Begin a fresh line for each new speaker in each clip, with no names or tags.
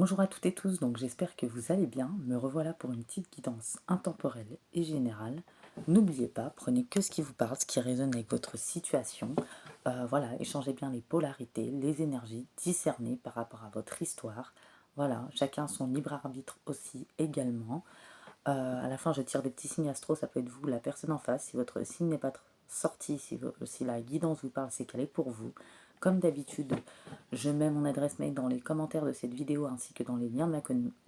Bonjour à toutes et tous, donc j'espère que vous allez bien. Me revoilà pour une petite guidance intemporelle et générale. N'oubliez pas, prenez que ce qui vous parle, ce qui résonne avec votre situation. Voilà, échangez bien les polarités, les énergies, discernez par rapport à votre histoire. Voilà, chacun son libre arbitre aussi également. À la fin, je tire des petits signes astro, ça peut être vous, la personne en face. Si votre signe n'est pas sorti, si la guidance vous parle, c'est qu'elle est pour vous. Comme d'habitude, je mets mon adresse mail dans les commentaires de cette vidéo ainsi que dans les liens de ma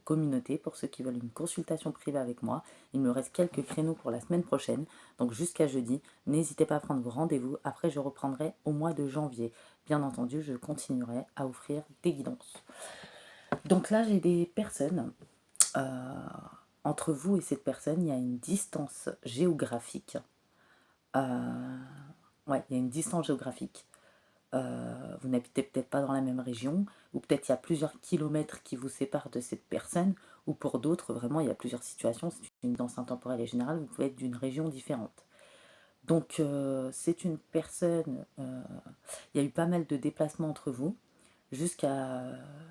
communauté pour ceux qui veulent une consultation privée avec moi. Il me reste quelques créneaux pour la semaine prochaine, donc jusqu'à jeudi. N'hésitez pas à prendre vos rendez-vous. Après, je reprendrai au mois de janvier. Bien entendu, je continuerai à offrir des guidances. Donc là, j'ai des personnes. euh, Entre vous et cette personne, il y a une distance géographique. Euh, ouais, il y a une distance géographique. Vous n'habitez peut-être pas dans la même région, ou peut-être il y a plusieurs kilomètres qui vous séparent de cette personne, ou pour d'autres, vraiment, il y a plusieurs situations. C'est une distance intemporelle et générale, vous pouvez être d'une région différente. Donc, c'est une personne, il y a eu pas mal de déplacements entre vous, jusqu'à,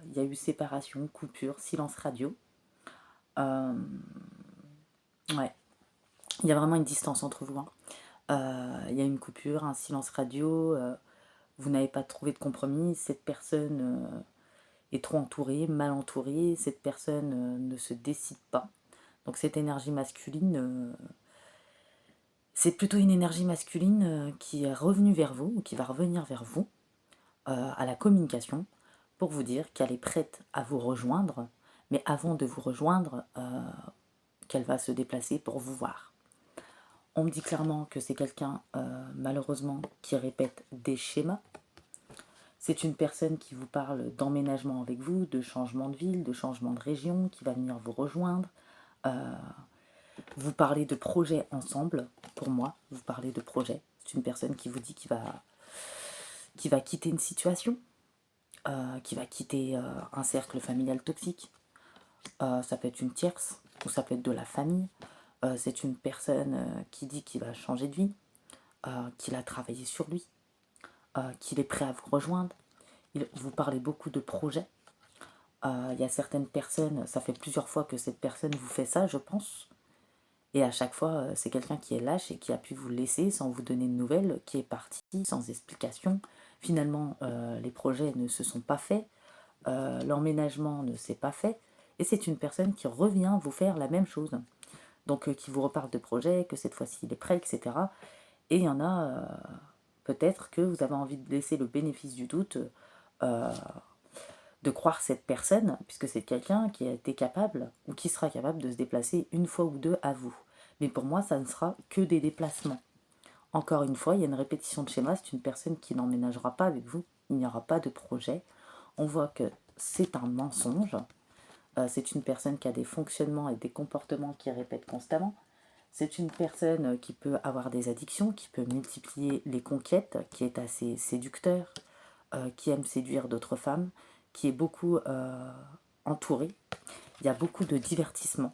il y a eu séparation, coupure, silence radio. Euh, ouais, il y a vraiment une distance entre vous, hein. Il y a une coupure, un silence radio, vous n'avez pas trouvé de compromis, cette personne est trop entourée, mal entourée, cette personne ne se décide pas. Donc cette énergie masculine, c'est plutôt une énergie masculine qui est revenue vers vous, ou qui va revenir vers vous, à la communication, pour vous dire qu'elle est prête à vous rejoindre, mais avant de vous rejoindre, qu'elle va se déplacer pour vous voir. On me dit clairement que c'est quelqu'un, malheureusement, qui répète des schémas. C'est une personne qui vous parle d'emménagement avec vous, de changement de ville, de changement de région, qui va venir vous rejoindre. Euh, Vous parlez de projets ensemble, pour moi, vous parlez de projets. C'est une personne qui vous dit qu'il va quitter une situation, qui va quitter un cercle familial toxique. Ça peut être une tierce, ou ça peut être de la famille. C'est une personne qui dit qu'il va changer de vie, qu'il a travaillé sur lui, qu'il est prêt à vous rejoindre. Vous parlez beaucoup de projets. Il y a certaines personnes, ça fait plusieurs fois que cette personne vous fait ça, je pense. Et à chaque fois, c'est quelqu'un qui est lâche et qui a pu vous laisser sans vous donner de nouvelles, qui est parti sans explication. Finalement, les projets ne se sont pas faits, l'emménagement ne s'est pas fait, et c'est une personne qui revient vous faire la même chose. Donc, qui vous reparle de projet, que cette fois-ci il est prêt, etc. Et il y en a, peut-être que vous avez envie de laisser le bénéfice du doute, euh, de croire cette personne, puisque c'est quelqu'un qui a été capable, ou qui sera capable de se déplacer une fois ou deux à vous. Mais pour moi, ça ne sera que des déplacements. Encore une fois, il y a une répétition de schéma, c'est une personne qui n'emménagera pas avec vous, il n'y aura pas de projet. On voit que c'est un mensonge, c'est une personne qui a des fonctionnements et des comportements qui répètent constamment. C'est une personne qui peut avoir des addictions, qui peut multiplier les conquêtes, qui est assez séducteur, qui aime séduire d'autres femmes, qui est beaucoup entouré. Il y a beaucoup de divertissement.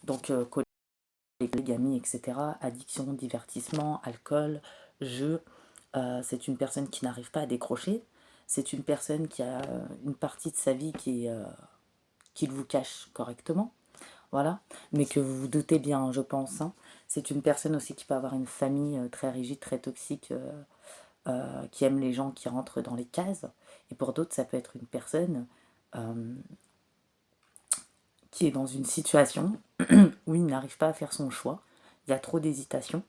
Donc, collègues, amis, etc. Addiction, divertissement, alcool, jeu. C'est une personne qui n'arrive pas à décrocher. C'est une personne qui a une partie de sa vie qu'il vous cache correctement. Voilà. Mais que vous vous doutez bien, je pense, hein. C'est une personne aussi qui peut avoir une famille très rigide, très toxique, qui aime les gens qui rentrent dans les cases. Et pour d'autres, ça peut être une personne euh, qui est dans une situation où il n'arrive pas à faire son choix, il y a trop d'hésitation,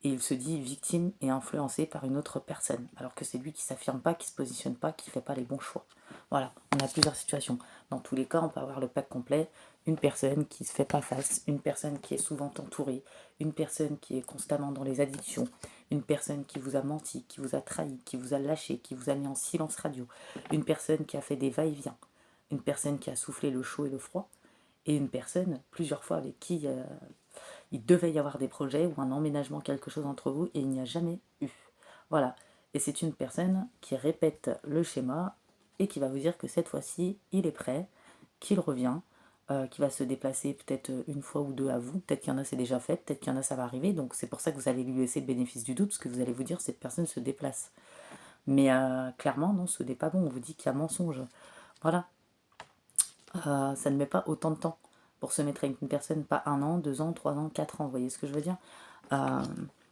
et il se dit victime et influencé par une autre personne, alors que c'est lui qui s'affirme pas, qui se positionne pas, qui fait pas les bons choix. Voilà, on a plusieurs situations. Dans tous les cas, on peut avoir le pack complet, une personne qui se fait pas face, une personne qui est souvent entourée, une personne qui est constamment dans les addictions, une personne qui vous a menti, qui vous a trahi, qui vous a lâché, qui vous a mis en silence radio, une personne qui a fait des va-et-vient, une personne qui a soufflé le chaud et le froid, et une personne, plusieurs fois, avec qui il devait y avoir des projets ou un emménagement, quelque chose entre vous, et il n'y a jamais eu. Voilà. Et c'est une personne qui répète le schéma et qui va vous dire que cette fois-ci, il est prêt, qu'il revient, qu'il va se déplacer peut-être une fois ou deux à vous. Peut-être qu'il y en a c'est déjà fait, peut-être qu'il y en a ça va arriver. Donc c'est pour ça que vous allez lui laisser le bénéfice du doute, parce que vous allez vous dire cette personne se déplace. Mais clairement, non, ce n'est pas bon. On vous dit qu'il y a mensonge. Voilà. ça ne met pas autant de temps pour se mettre avec une personne, pas 1 an, 2 ans, 3 ans, 4 ans, vous voyez ce que je veux dire? Euh,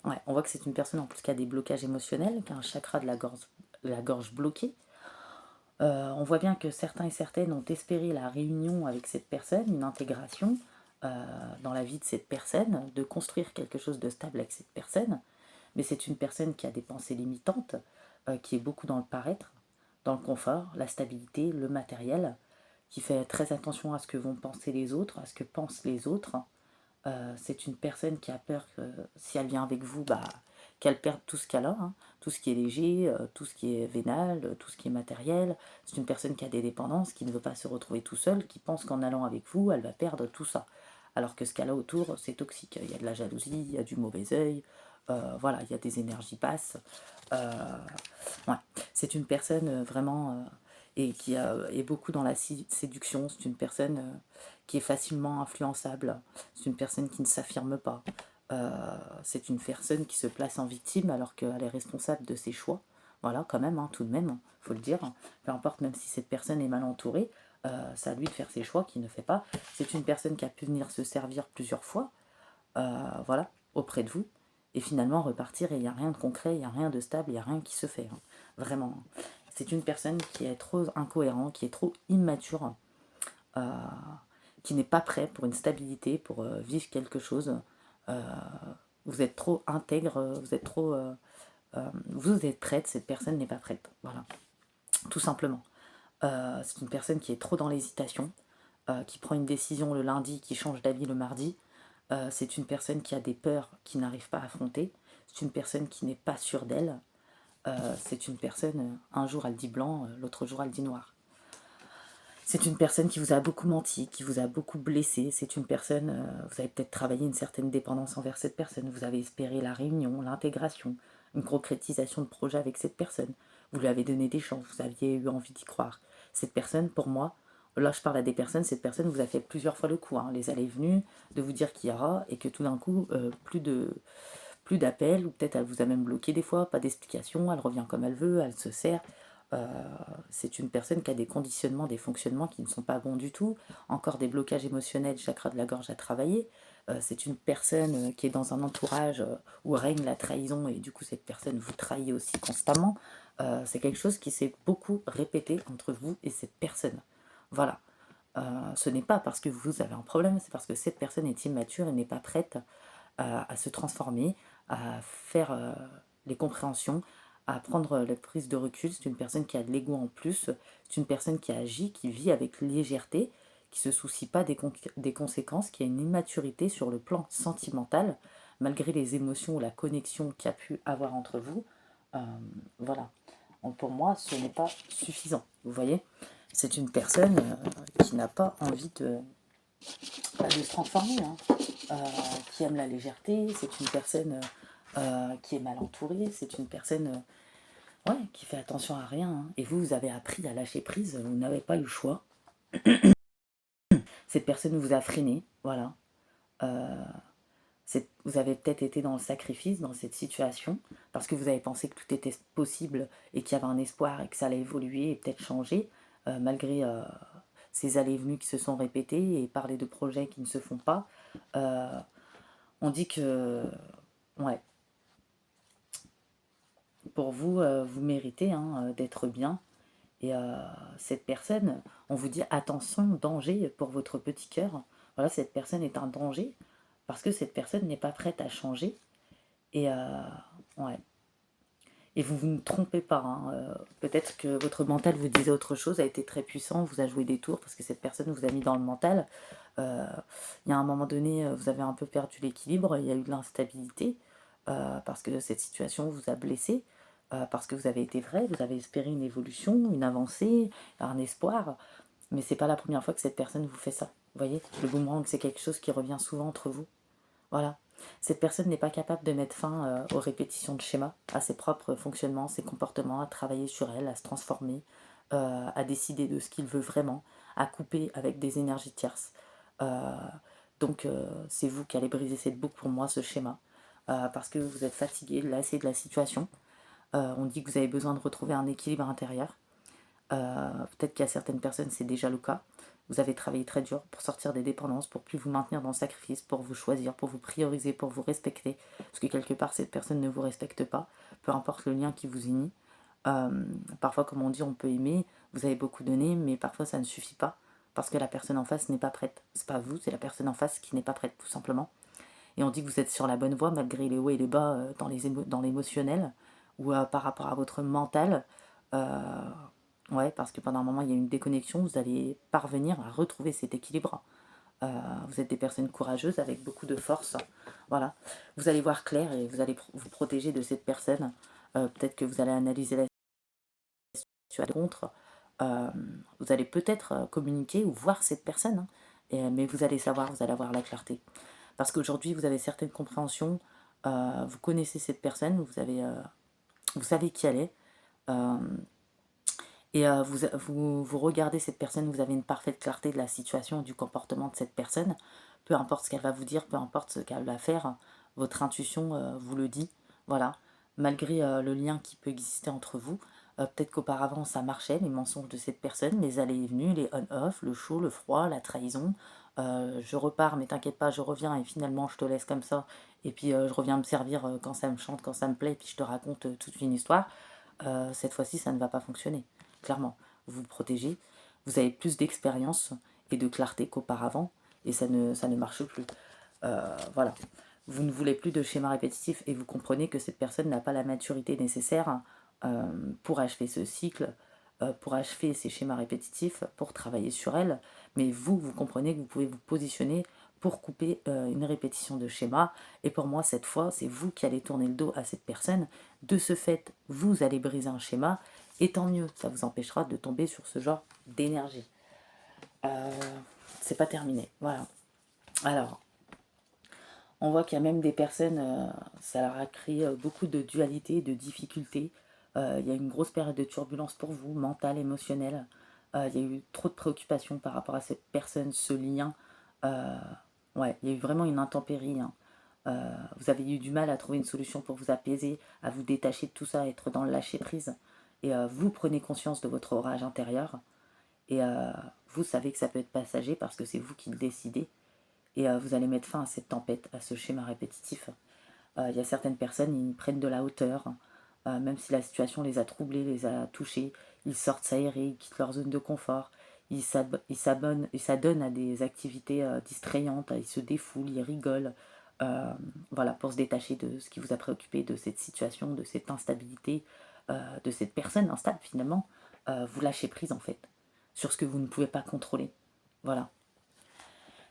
ouais, on voit que c'est une personne en plus qui a des blocages émotionnels, qui a un chakra de la gorge bloqué. On voit bien que certains et certaines ont espéré la réunion avec cette personne, une intégration dans la vie de cette personne, de construire quelque chose de stable avec cette personne, mais c'est une personne qui a des pensées limitantes, qui est beaucoup dans le paraître, dans le confort, la stabilité, le matériel, qui fait très attention à ce que vont penser les autres, à ce que pensent les autres. C'est une personne qui a peur que si elle vient avec vous, bah, qu'elle perde tout ce qu'elle a, hein, tout ce qui est léger, tout ce qui est vénal, tout ce qui est matériel. C'est une personne qui a des dépendances, qui ne veut pas se retrouver tout seul, qui pense qu'en allant avec vous, elle va perdre tout ça. Alors que ce qu'elle a autour, c'est toxique. Il y a de la jalousie, il y a du mauvais œil, voilà, il y a des énergies basses. Euh, ouais. C'est une personne vraiment et qui est beaucoup dans la séduction. C'est une personne qui est facilement influençable. C'est une personne qui ne s'affirme pas. C'est une personne qui se place en victime alors qu'elle est responsable de ses choix. Voilà, quand même, hein, tout de même, faut le dire. Peu importe, même si cette personne est mal entourée, c'est à lui de faire ses choix qu'il ne fait pas. C'est une personne qui a pu venir se servir plusieurs fois, voilà, auprès de vous, et finalement repartir et il n'y a rien de concret, il n'y a rien de stable, il n'y a rien qui se fait. Hein. Vraiment. C'est une personne qui est trop incohérent, qui est trop immature, euh, qui n'est pas prêt pour une stabilité, pour vivre quelque chose. Euh, vous êtes trop intègre, vous êtes trop... vous êtes prête, cette personne n'est pas prête. Voilà, tout simplement. C'est une personne qui est trop dans l'hésitation, qui prend une décision le lundi, qui change d'avis le mardi. C'est une personne qui a des peurs qui n'arrive pas à affronter. C'est une personne qui n'est pas sûre d'elle. C'est une personne, un jour elle dit blanc, l'autre jour elle dit noir. C'est une personne qui vous a beaucoup menti, qui vous a beaucoup blessé. C'est une personne, vous avez peut-être travaillé une certaine dépendance envers cette personne. Vous avez espéré la réunion, l'intégration, une concrétisation de projet avec cette personne. Vous lui avez donné des chances, vous aviez eu envie d'y croire. Cette personne, pour moi, là je parle à des personnes, cette personne vous a fait plusieurs fois le coup. Hein, les allées et venues, de vous dire qu'il y aura, et que tout d'un coup, plus d'appels, ou peut-être elle vous a même bloqué des fois, pas d'explication, elle revient comme elle veut, elle se sert. Euh, c'est une personne qui a des conditionnements, des fonctionnements qui ne sont pas bons du tout, encore des blocages émotionnels, chakra de la gorge à travailler. C'est une personne qui est dans un entourage où règne la trahison et du coup cette personne vous trahit aussi constamment. C'est quelque chose qui s'est beaucoup répété entre vous et cette personne. Voilà. Ce n'est pas parce que vous avez un problème, c'est parce que cette personne est immature et n'est pas prête à se transformer, à faire les compréhensions, à prendre la prise de recul. C'est une personne qui a de l'ego en plus, c'est une personne qui agit, qui vit avec légèreté, qui se soucie pas des conséquences, qui a une immaturité sur le plan sentimental, malgré les émotions ou la connexion qu'il y a pu avoir entre vous. Euh, voilà. Donc pour moi, ce n'est pas suffisant. Vous voyez, c'est une personne qui n'a pas envie de se transformer, hein. Euh, qui aime la légèreté, c'est une personne qui est mal entourée, c'est une personne ouais, qui fait attention à rien. Hein. Et vous, vous avez appris à lâcher prise, vous n'avez pas eu le choix. Cette personne vous a freiné, voilà. Euh, vous avez peut-être été dans le sacrifice, dans cette situation, parce que vous avez pensé que tout était possible et qu'il y avait un espoir et que ça allait évoluer et peut-être changer, malgré ces allées et venues qui se sont répétées et parler de projets qui ne se font pas. Euh, on dit que, ouais, pour vous, vous méritez hein, d'être bien. Et cette personne, on vous dit attention, danger pour votre petit cœur. Voilà, cette personne est un danger parce que cette personne n'est pas prête à changer. Et ouais. Et vous ne trompez pas. Hein. Peut-être que votre mental vous disait autre chose, a été très puissant, vous a joué des tours parce que cette personne vous a mis dans le mental. Euh, il y a un moment donné, vous avez un peu perdu l'équilibre, il y a eu de l'instabilité parce que cette situation vous a blessé, parce que vous avez été vrai, vous avez espéré une évolution, une avancée, un espoir. Mais c'est pas la première fois que cette personne vous fait ça. Vous voyez, le boomerang, c'est quelque chose qui revient souvent entre vous. Voilà. Cette personne n'est pas capable de mettre fin aux répétitions de schémas, à ses propres fonctionnements, ses comportements, à travailler sur elle, à se transformer, à décider de ce qu'il veut vraiment, à couper avec des énergies tierces. Euh, donc c'est vous qui allez briser cette boucle pour moi, ce schéma, parce que vous êtes fatigué, lassé de la situation. On dit que vous avez besoin de retrouver un équilibre intérieur. Peut-être qu'il y a certaines personnes, c'est déjà le cas. Vous avez travaillé très dur pour sortir des dépendances, pour plus vous maintenir dans le sacrifice, pour vous choisir, pour vous prioriser, pour vous respecter. Parce que quelque part, cette personne ne vous respecte pas, peu importe le lien qui vous unit. Parfois, comme on dit, on peut aimer, vous avez beaucoup donné, mais parfois ça ne suffit pas, parce que la personne en face n'est pas prête. C'est pas vous, c'est la personne en face qui n'est pas prête, tout simplement. Et on dit que vous êtes sur la bonne voie, malgré les hauts et les bas dans l'émotionnel, ou par rapport à votre mental. Euh, ouais, parce que pendant un moment, il y a une déconnexion, vous allez parvenir à retrouver cet équilibre. Vous êtes des personnes courageuses avec beaucoup de force. Voilà. Vous allez voir clair et vous allez vous protéger de cette personne. Peut-être que vous allez analyser la situation contre. Euh, vous allez peut-être communiquer ou voir cette personne, hein. Mais vous allez savoir, vous allez avoir la clarté. Parce qu'aujourd'hui, vous avez certaines compréhensions, vous connaissez cette personne, vous savez qui elle est, euh, et vous regardez cette personne, vous avez une parfaite clarté de la situation et du comportement de cette personne. Peu importe ce qu'elle va vous dire, peu importe ce qu'elle va faire, votre intuition vous le dit. Voilà. Malgré le lien qui peut exister entre vous, peut-être qu'auparavant ça marchait, les mensonges de cette personne, les allées et venues, les on-off, le chaud, le froid, la trahison. Je repars, mais t'inquiète pas, je reviens et finalement je te laisse comme ça. Et puis je reviens me servir quand ça me chante, quand ça me plaît, et puis je te raconte toute une histoire. Cette fois-ci, ça ne va pas fonctionner. Clairement, vous vous protégez, vous avez plus d'expérience et de clarté qu'auparavant, et ça ne marche plus. Voilà. Vous ne voulez plus de schéma répétitif et vous comprenez que cette personne n'a pas la maturité nécessaire euh, pour achever ce cycle, pour achever ces schémas répétitifs, pour travailler sur elle. Mais vous comprenez que vous pouvez vous positionner pour couper une répétition de schéma. Et pour moi, cette fois, c'est vous qui allez tourner le dos à cette personne. De ce fait, vous allez briser un schéma. Et tant mieux, ça vous empêchera de tomber sur ce genre d'énergie. Euh, c'est pas terminé. Voilà. Alors, on voit qu'il y a même des personnes, ça leur a créé beaucoup de dualité, de difficultés. Il y a une grosse période de turbulence pour vous, mentale, émotionnelle. Il y a eu trop de préoccupations par rapport à cette personne, ce lien. Euh, ouais, il y a eu vraiment une intempérie, hein. Vous avez eu du mal à trouver une solution pour vous apaiser, à vous détacher de tout ça, à être dans le lâcher-prise. Et vous prenez conscience de votre orage intérieur. Et vous savez que ça peut être passager parce que c'est vous qui le décidez. Et vous allez mettre fin à cette tempête, à ce schéma répétitif. Il y a certaines personnes, ils prennent de la hauteur, même si la situation les a troublés, les a touchés, ils sortent s'aérer, ils quittent leur zone de confort, ils s'adonnent à des activités distrayantes, ils se défoulent, ils rigolent, voilà, pour se détacher de ce qui vous a préoccupé, de cette situation, de cette instabilité, de cette personne instable finalement. Vous lâchez prise en fait, sur ce que vous ne pouvez pas contrôler. Voilà.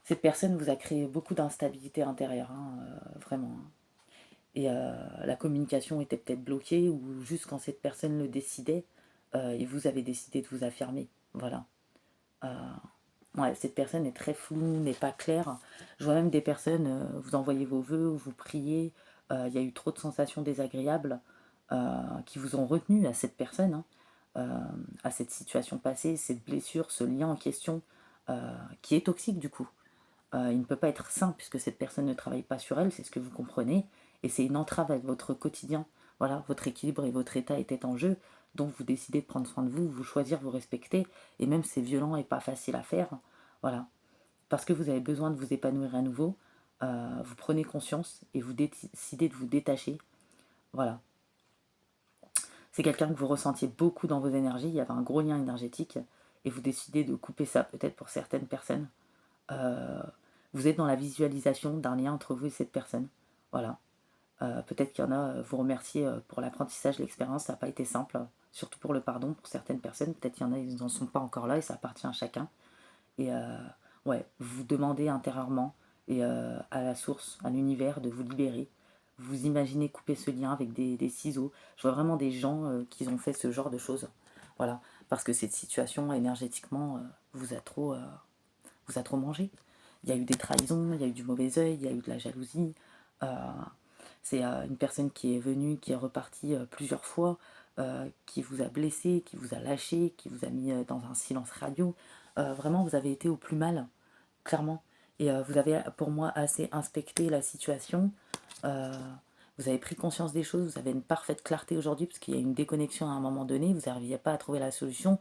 Cette personne vous a créé beaucoup d'instabilité intérieure, hein, vraiment, hein. Et la communication était peut-être bloquée, ou juste quand cette personne le décidait, et vous avez décidé de vous affirmer. Voilà. Euh, ouais, cette personne est très floue, n'est pas claire. Je vois même des personnes, vous envoyez vos vœux, vous priez, il y a eu trop de sensations désagréables qui vous ont retenu à cette personne, hein, à cette situation passée, cette blessure, ce lien en question, qui est toxique du coup. Il ne peut pas être sain puisque cette personne ne travaille pas sur elle, c'est ce que vous comprenez, et c'est une entrave à votre quotidien. Voilà, votre équilibre et votre état étaient en jeu, donc vous décidez de prendre soin de vous, vous choisir, vous respecter, et même c'est violent et pas facile à faire. Voilà, parce que vous avez besoin de vous épanouir à nouveau, vous prenez conscience et vous décidez de vous détacher. Voilà, c'est quelqu'un que vous ressentiez beaucoup dans vos énergies, il y avait un gros lien énergétique, et vous décidez de couper ça peut-être pour certaines personnes. Euh, vous êtes dans la visualisation d'un lien entre vous et cette personne. Voilà. Peut-être qu'il y en a, vous remerciez pour l'apprentissage, l'expérience, ça n'a pas été simple, surtout pour le pardon pour certaines personnes. Peut-être qu'il y en a, ils n'en sont pas encore là et ça appartient à chacun. Et ouais, vous vous demandez intérieurement et à la source, à l'univers, de vous libérer. Vous imaginez couper ce lien avec des ciseaux. Je vois vraiment des gens qui ont fait ce genre de choses. Voilà. Parce que cette situation énergétiquement vous a trop mangé. Il y a eu des trahisons, il y a eu du mauvais œil, il y a eu de la jalousie. Euh, c'est une personne qui est venue, qui est repartie plusieurs fois, qui vous a blessé, qui vous a lâché, qui vous a mis dans un silence radio. Vraiment, vous avez été au plus mal, clairement. Et vous avez, pour moi, assez inspecté la situation. Euh, vous avez pris conscience des choses, vous avez une parfaite clarté aujourd'hui, parce qu'il y a une déconnexion à un moment donné, vous n'arriviez pas à trouver la solution,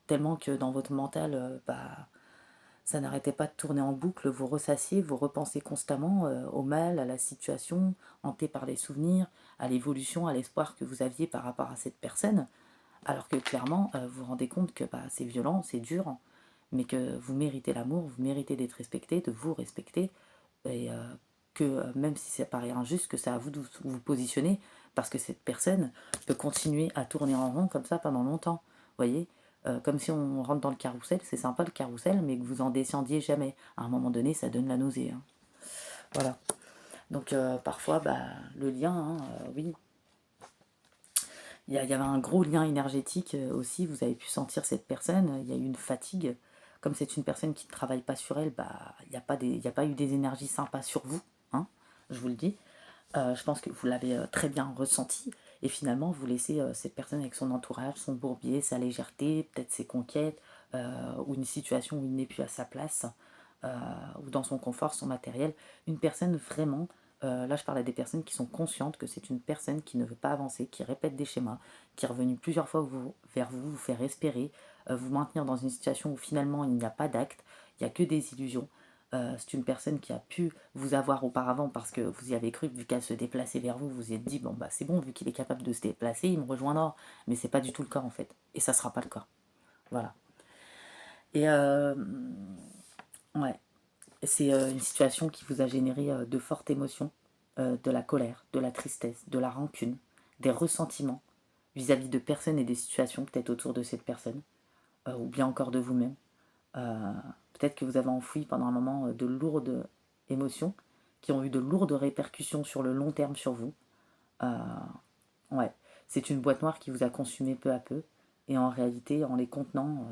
tellement que dans votre mental, bah, ça n'arrêtait pas de tourner en boucle, vous ressassiez, vous repensez constamment au mal, à la situation, hanté par les souvenirs, à l'évolution, à l'espoir que vous aviez par rapport à cette personne, alors que clairement, vous vous rendez compte que bah, c'est violent, c'est dur, mais que vous méritez l'amour, vous méritez d'être respecté, de vous respecter, et que même si ça paraît injuste, que c'est à vous de vous positionner, parce que cette personne peut continuer à tourner en rond comme ça pendant longtemps, vous voyez. Comme si on rentre dans le carrousel, c'est sympa le carrousel, mais que vous en descendiez jamais. À un moment donné, ça donne la nausée, hein. Voilà. Donc parfois, bah, le lien, hein, oui, il y avait un gros lien énergétique aussi, vous avez pu sentir cette personne, il y a eu une fatigue. Comme c'est une personne qui ne travaille pas sur elle, bah, il y a pas eu des énergies sympas sur vous, hein, je vous le dis. Je pense que vous l'avez très bien ressenti. Et finalement, vous laissez cette personne avec son entourage, son bourbier, sa légèreté, peut-être ses conquêtes, ou une situation où il n'est plus à sa place, ou dans son confort, son matériel. Une personne vraiment, là je parle à des personnes qui sont conscientes que c'est une personne qui ne veut pas avancer, qui répète des schémas, qui est revenue plusieurs fois vers vous, vous faire espérer, vous maintenir dans une situation où finalement il n'y a pas d'acte, il n'y a que des illusions. C'est une personne qui a pu vous avoir auparavant parce que vous y avez cru, vu qu'elle se déplaçait vers vous, vous vous êtes dit, bon bah c'est bon, vu qu'il est capable de se déplacer, il me rejoindra. Mais c'est pas du tout le cas en fait. Et ça sera pas le cas. Voilà. Et ouais, c'est une situation qui vous a généré de fortes émotions, de la colère, de la tristesse, de la rancune, des ressentiments vis-à-vis de personnes et des situations peut-être autour de cette personne, ou bien encore de vous-même. Euh, Peut-être que vous avez enfoui pendant un moment de lourdes émotions qui ont eu de lourdes répercussions sur le long terme sur vous. Euh, ouais, c'est une boîte noire qui vous a consumé peu à peu. Et en réalité, en les contenant,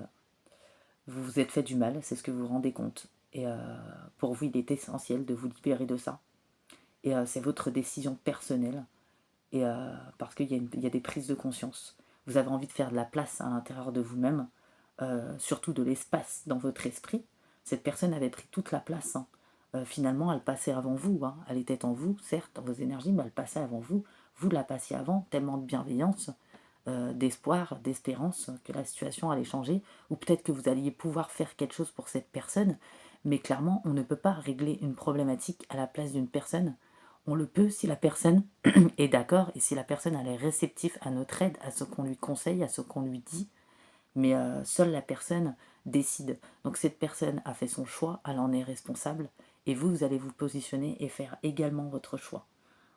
vous vous êtes fait du mal, c'est ce que vous vous rendez compte. Et pour vous, il est essentiel de vous libérer de ça. Et c'est votre décision personnelle. Et parce qu'il y a des prises de conscience. Vous avez envie de faire de la place à l'intérieur de vous-même, surtout de l'espace dans votre esprit. Cette personne avait pris toute la place, hein. Finalement, elle passait avant vous, hein. Elle était en vous, certes, dans vos énergies, mais elle passait avant vous. Vous la passiez avant, tellement de bienveillance, d'espoir, d'espérance que la situation allait changer, ou peut-être que vous alliez pouvoir faire quelque chose pour cette personne, mais clairement, on ne peut pas régler une problématique à la place d'une personne. On le peut si la personne est d'accord et si la personne elle est réceptive à notre aide, à ce qu'on lui conseille, à ce qu'on lui dit, mais seule la personne décide. Donc cette personne a fait son choix, elle en est responsable, et vous, vous allez vous positionner et faire également votre choix.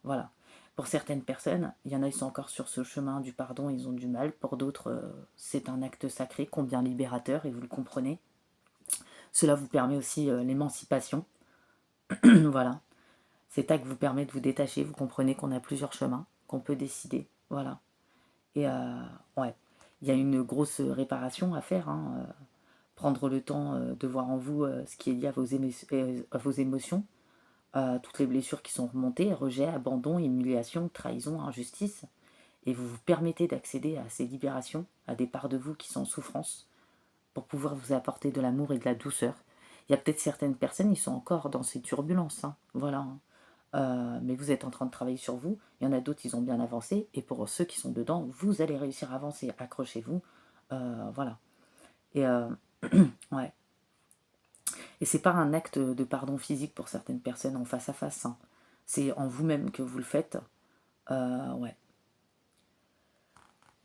Voilà. Pour certaines personnes, il y en a qui sont encore sur ce chemin du pardon, ils ont du mal. Pour d'autres, c'est un acte sacré, combien libérateur, et vous le comprenez. Cela vous permet aussi l'émancipation. Voilà. Cet acte vous permet de vous détacher, vous comprenez qu'on a plusieurs chemins, qu'on peut décider. Voilà. Et ouais, il y a une grosse réparation à faire, hein. Prendre le temps de voir en vous ce qui est lié à vos émotions, toutes les blessures qui sont remontées, rejet, abandon, humiliation, trahison, injustice, et vous vous permettez d'accéder à ces libérations, à des parts de vous qui sont en souffrance, pour pouvoir vous apporter de l'amour et de la douceur. Il y a peut-être certaines personnes qui sont encore dans ces turbulences, hein. Voilà, hein. Mais vous êtes en train de travailler sur vous. Il y en a d'autres, ils ont bien avancé. Et pour ceux qui sont dedans, vous allez réussir à avancer. Accrochez-vous. Voilà. Et ouais. Et c'est pas un acte de pardon physique pour certaines personnes en face à face, hein. C'est en vous-même que vous le faites. Ouais.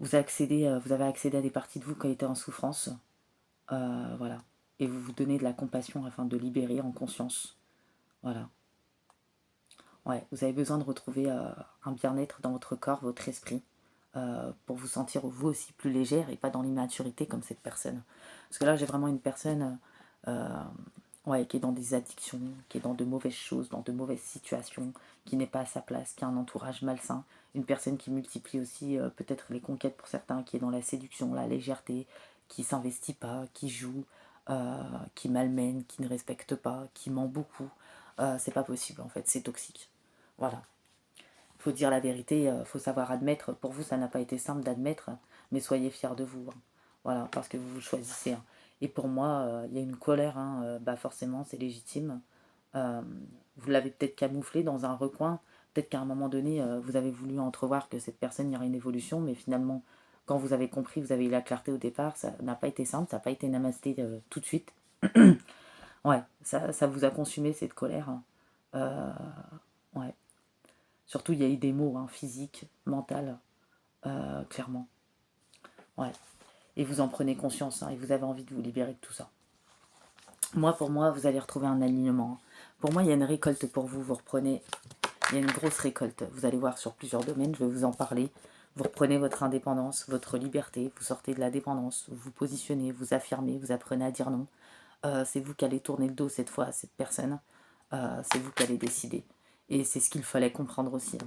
Vous avez accédé à des parties de vous qui étaient en souffrance. Voilà. Et vous vous donnez de la compassion afin de libérer en conscience. Voilà. Ouais, vous avez besoin de retrouver un bien-être dans votre corps, votre esprit, pour vous sentir vous aussi plus légère et pas dans l'immaturité comme cette personne. Parce que là, j'ai vraiment une personne ouais, qui est dans des addictions, qui est dans de mauvaises choses, dans de mauvaises situations, qui n'est pas à sa place, qui a un entourage malsain. Une personne qui multiplie aussi peut-être les conquêtes pour certains, qui est dans la séduction, la légèreté, qui s'investit pas, qui joue, qui malmène, qui ne respecte pas, qui ment beaucoup. C'est pas possible en fait, c'est toxique. Voilà. Il faut dire la vérité, il faut savoir admettre. Pour vous, ça n'a pas été simple d'admettre, mais soyez fiers de vous, hein. Voilà, parce que vous vous choisissez, hein. Et pour moi, il y a une colère, hein, bah forcément, c'est légitime. Euh, vous l'avez peut-être camouflé dans un recoin. Peut-être qu'à un moment donné, vous avez voulu entrevoir que cette personne, il y aurait une évolution, mais finalement, quand vous avez compris, vous avez eu la clarté au départ, ça n'a pas été simple, ça n'a pas été namasté tout de suite. Ouais, ça vous a consumé cette colère. Euh, ouais. Surtout, il y a eu des mots hein, physiques, mentales, clairement. Ouais. Et vous en prenez conscience hein, et vous avez envie de vous libérer de tout ça. Moi, pour moi, vous allez retrouver un alignement. Pour moi, il y a une récolte pour vous. Vous reprenez, il y a une grosse récolte. Vous allez voir sur plusieurs domaines, je vais vous en parler. Vous reprenez votre indépendance, votre liberté, vous sortez de la dépendance, vous vous positionnez, vous affirmez, vous apprenez à dire non. C'est vous qui allez tourner le dos cette fois à cette personne. C'est vous qui allez décider. Et c'est ce qu'il fallait comprendre aussi.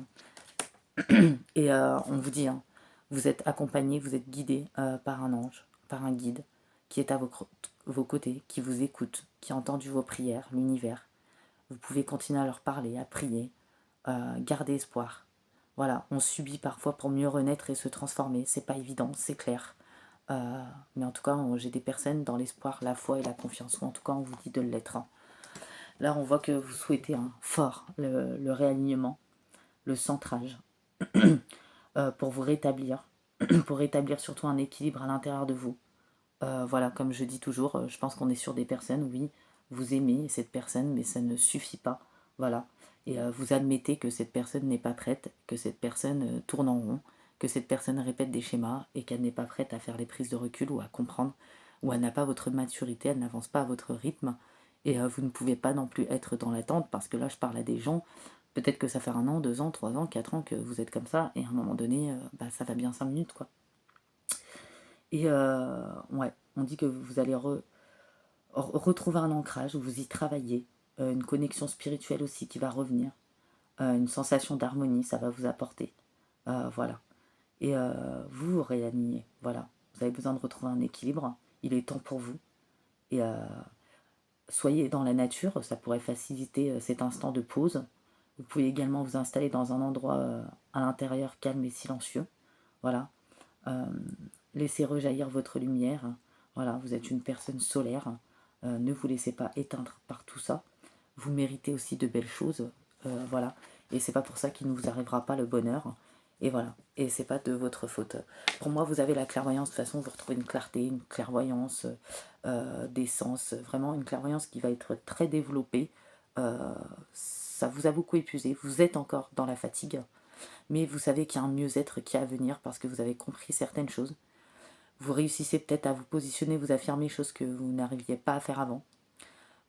Hein. Et on vous dit, hein, vous êtes accompagné, vous êtes guidé par un ange, par un guide qui est à vos côtés, qui vous écoute, qui a entendu vos prières, l'univers. Vous pouvez continuer à leur parler, à prier, garder espoir. Voilà, on subit parfois pour mieux renaître et se transformer. C'est pas évident, c'est clair. Mais en tout cas, j'ai des personnes dans l'espoir, la foi et la confiance. Ou en tout cas, on vous dit de l'être. Hein. Là, on voit que vous souhaitez hein, fort le réalignement, le centrage, pour vous rétablir, pour rétablir surtout un équilibre à l'intérieur de vous. Voilà, comme je dis toujours, je pense qu'on est sur des personnes, oui, vous aimez cette personne, mais ça ne suffit pas. Voilà. Et vous admettez que cette personne n'est pas prête, que cette personne tourne en rond, que cette personne répète des schémas et qu'elle n'est pas prête à faire les prises de recul ou à comprendre, ou elle n'a pas votre maturité, elle n'avance pas à votre rythme. Et vous ne pouvez pas non plus être dans l'attente parce que là, je parle à des gens, peut-être que ça fait 1 an, 2 ans, 3 ans, 4 ans que vous êtes comme ça, et à un moment donné, ça va bien 5 minutes, quoi. Et ouais, on dit que vous allez retrouver un ancrage, vous y travaillez, une connexion spirituelle aussi qui va revenir, une sensation d'harmonie, ça va vous apporter. Voilà. Et vous vous réalignez, voilà. Vous avez besoin de retrouver un équilibre, il est temps pour vous. Et soyez dans la nature, ça pourrait faciliter cet instant de pause. Vous pouvez également vous installer dans un endroit à l'intérieur calme et silencieux. Voilà. Euh, Laissez rejaillir votre lumière. Voilà, vous êtes une personne solaire. Ne vous laissez pas éteindre par tout ça. Vous méritez aussi de belles choses. Voilà. Et c'est pas pour ça qu'il ne vous arrivera pas le bonheur. Et voilà. Et c'est pas de votre faute. Pour moi, vous avez la clairvoyance. De toute façon, vous retrouvez une clarté, une clairvoyance des sens. Vraiment une clairvoyance qui va être très développée. Ça vous a beaucoup épuisé. Vous êtes encore dans la fatigue. Mais vous savez qu'il y a un mieux-être qui est à venir parce que vous avez compris certaines choses. Vous réussissez peut-être à vous positionner, vous affirmer, chose que vous n'arriviez pas à faire avant.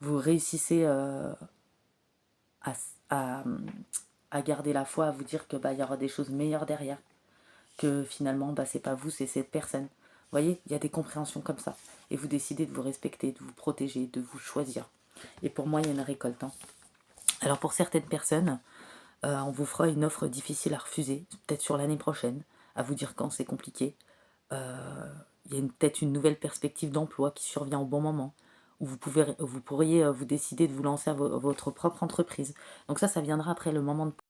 Vous réussissez à, à, à garder la foi, à vous dire que il y aura des choses meilleures derrière, que finalement c'est pas vous, c'est cette personne. Vous voyez, il y a des compréhensions comme ça. Et vous décidez de vous respecter, de vous protéger, de vous choisir. Et pour moi, il y a une récolte. Hein. Alors pour certaines personnes, on vous fera une offre difficile à refuser, peut-être sur l'année prochaine, à vous dire quand c'est compliqué. Il y a peut-être une nouvelle perspective d'emploi qui survient au bon moment, où vous pourriez vous décider de vous lancer à votre propre entreprise. Donc ça viendra après le moment de